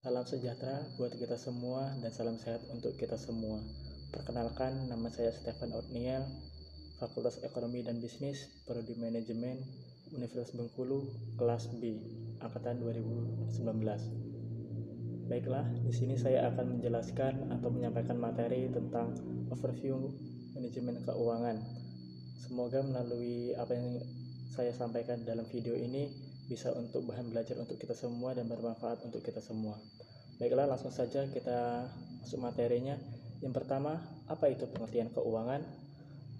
Salam sejahtera buat kita semua dan salam sehat untuk kita semua. Perkenalkan, nama saya Stefan Otniel, Fakultas Ekonomi dan Bisnis, Prodi Manajemen, Universitas Bengkulu, kelas B, angkatan 2019. Baiklah, di sini saya akan menjelaskan atau menyampaikan materi tentang overview manajemen keuangan. Semoga melalui apa yang saya sampaikan dalam video ini bisa untuk bahan belajar untuk kita semua dan bermanfaat untuk kita semua. Baiklah, langsung saja kita masuk materinya. Yang pertama, apa itu pengertian keuangan?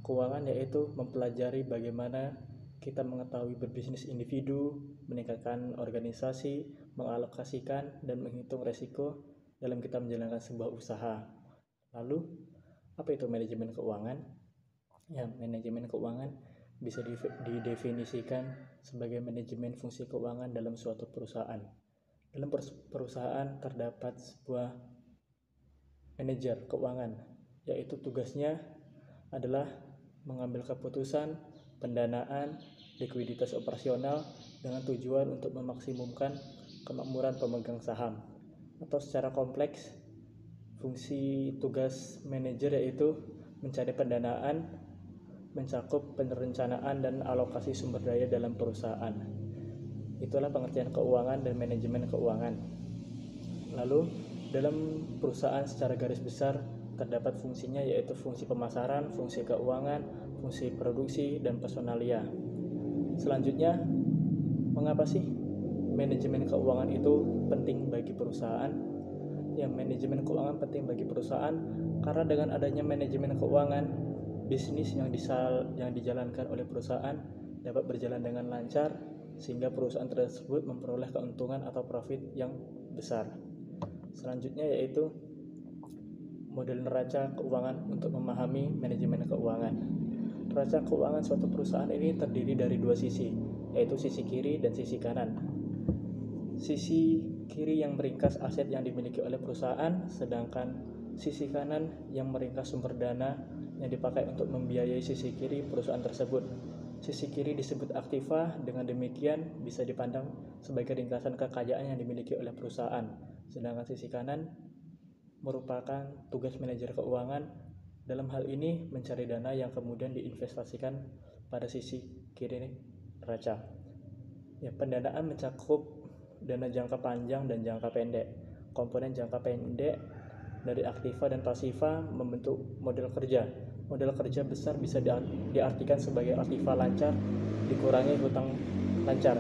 Keuangan yaitu mempelajari bagaimana kita mengetahui berbisnis individu, meningkatkan organisasi, mengalokasikan dan menghitung resiko dalam kita menjalankan sebuah usaha. Lalu, apa itu manajemen keuangan? Ya, manajemen keuangan bisa didefinisikan sebagai manajemen fungsi keuangan dalam suatu perusahaan. Dalam perusahaan terdapat sebuah manajer keuangan, yaitu tugasnya adalah mengambil keputusan, pendanaan, likuiditas operasional dengan tujuan untuk memaksimumkan kemakmuran pemegang saham. Atau secara kompleks, fungsi tugas manajer yaitu mencari pendanaan, mencakup perencanaan dan alokasi sumber daya dalam perusahaan. Itulah pengertian keuangan dan manajemen keuangan. Lalu, dalam perusahaan secara garis besar terdapat fungsinya yaitu fungsi pemasaran, fungsi keuangan, fungsi produksi, dan personalia. Selanjutnya, mengapa sih manajemen keuangan itu penting bagi perusahaan? Ya, manajemen keuangan penting bagi perusahaan karena dengan adanya manajemen keuangan, bisnis yang dijalankan oleh perusahaan dapat berjalan dengan lancar sehingga perusahaan tersebut memperoleh keuntungan atau profit yang besar. Selanjutnya yaitu model neraca keuangan untuk memahami manajemen keuangan. Neraca keuangan suatu perusahaan ini terdiri dari dua sisi, yaitu sisi kiri dan sisi kanan. Sisi kiri yang meringkas aset yang dimiliki oleh perusahaan, sedangkan sisi kanan yang meringkas sumber dana yang dipakai untuk membiayai sisi kiri perusahaan tersebut. Sisi kiri disebut aktiva, dengan demikian bisa dipandang sebagai ringkasan kekayaan yang dimiliki oleh perusahaan. Sedangkan sisi kanan merupakan tugas manajer keuangan, dalam hal ini mencari dana yang kemudian diinvestasikan pada sisi kiri neraca. Ya, pendanaan mencakup dana jangka panjang dan jangka pendek. Komponen jangka pendek dari aktiva dan pasiva membentuk model kerja. Model kerja besar bisa diartikan sebagai aktiva lancar dikurangi hutang lancar.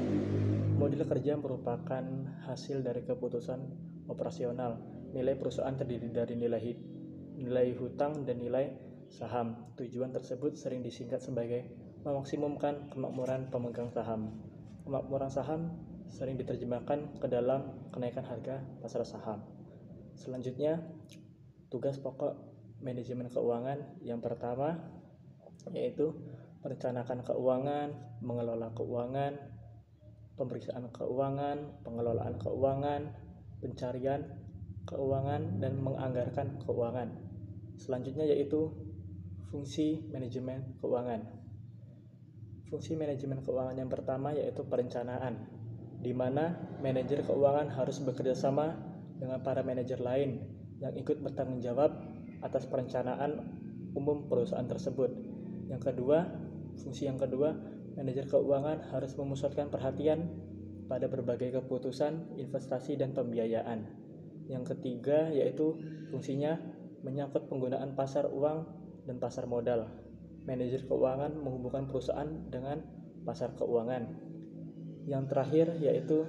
Model kerja merupakan hasil dari keputusan operasional. Nilai perusahaan terdiri dari nilai hutang dan nilai saham. Tujuan tersebut sering disingkat sebagai memaksimumkan kemakmuran pemegang saham. Kemakmuran saham sering diterjemahkan ke dalam kenaikan harga pasar saham. Selanjutnya, tugas pokok manajemen keuangan yang pertama yaitu merencanakan keuangan, mengelola keuangan, pemeriksaan keuangan, pengelolaan keuangan, pencarian keuangan, dan menganggarkan keuangan. Selanjutnya yaitu fungsi manajemen keuangan. Fungsi manajemen keuangan yang pertama yaitu perencanaan, di mana manajer keuangan harus bekerja sama dengan para manajer lain yang ikut bertanggung jawab atas perencanaan umum perusahaan tersebut. Fungsi yang kedua, manajer keuangan harus memusatkan perhatian pada berbagai keputusan, investasi, dan pembiayaan. Yang ketiga yaitu fungsinya menyangkut penggunaan pasar uang dan pasar modal. Manajer keuangan menghubungkan perusahaan dengan pasar keuangan. Yang terakhir yaitu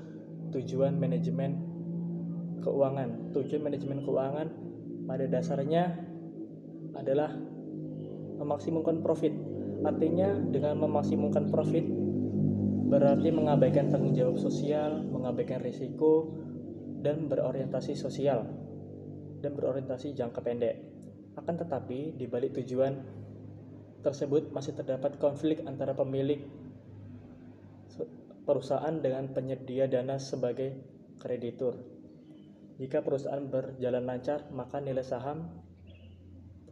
tujuan manajemen keuangan. Tujuan manajemen keuangan pada dasarnya adalah memaksimumkan profit. Artinya dengan memaksimumkan profit berarti mengabaikan tanggung jawab sosial, mengabaikan risiko, dan berorientasi sosial dan berorientasi jangka pendek. Akan tetapi di balik tujuan tersebut masih terdapat konflik antara pemilik perusahaan dengan penyedia dana sebagai kreditur. Jika perusahaan berjalan lancar, maka nilai saham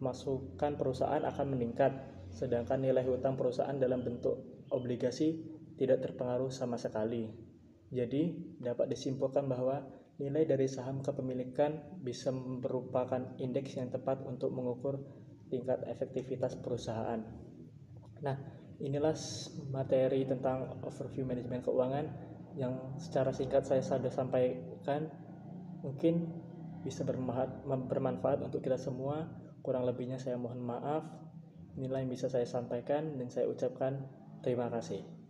pemasukan perusahaan akan meningkat, sedangkan nilai hutang perusahaan dalam bentuk obligasi tidak terpengaruh sama sekali. Jadi, dapat disimpulkan bahwa Nilai dari saham kepemilikan bisa merupakan indeks yang tepat untuk mengukur tingkat efektivitas perusahaan. Nah, inilah materi tentang overview manajemen keuangan yang secara singkat saya sudah sampaikan. Mungkin bisa bermanfaat untuk kita semua. Kurang lebihnya saya mohon maaf. Inilah yang bisa saya sampaikan dan saya ucapkan terima kasih.